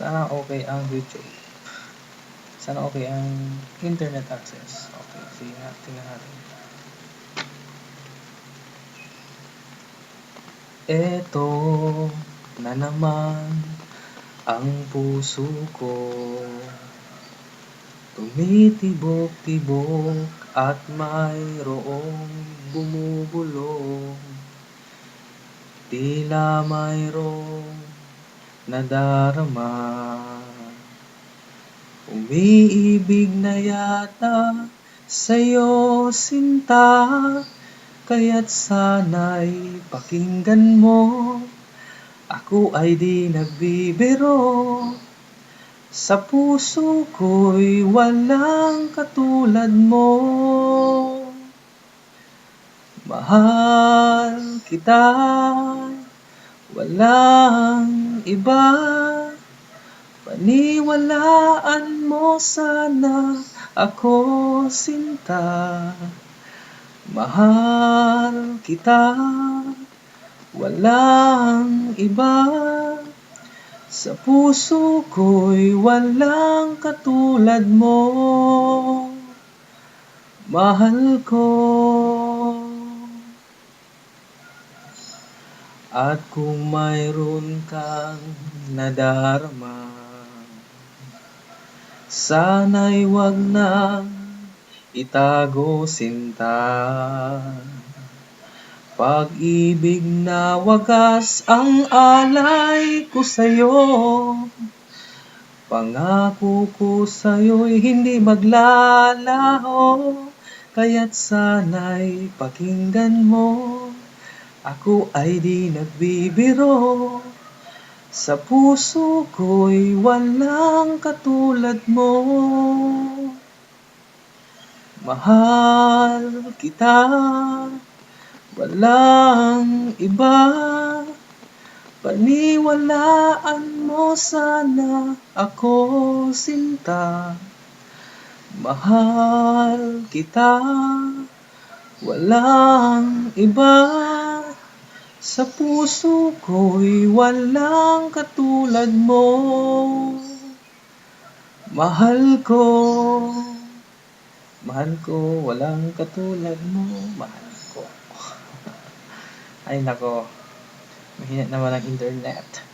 Sana okay ang YouTube. Sana okay ang internet access. Okay, sige nga, tingnan natin. Eto na naman ang puso ko, tumitibok-tibok at mayroong bumubulong. Tila mayroong nadarama, umiibig na yata sa'yo sinta, kaya't sana'y pakinggan mo, ako ay di nagbibiro. Sa puso ko'y walang katulad mo. Mahal kita, walang iba. Paniwalaan mo sana ako sinta. Mahal kita, walang iba. Sa puso ko'y walang katulad mo. Mahal ko. At kung mayroon kang nadarama, sana'y wag nang itago sinta. Pag-ibig na wagas ang alay ko sa'yo, pangako ko sa'yo'y hindi maglalaho, kaya't sana'y pakinggan mo, ako ay di nagbibiro. Sa puso ko'y walang katulad mo. Mahal kita, walang iba. Paniwalaan mo sana ako sinta. Mahal kita, walang iba. Sa puso ko'y walang katulad mo. Mahal ko, walang katulad mo. Mahal ko. Ay nako, mahina naman ang internet.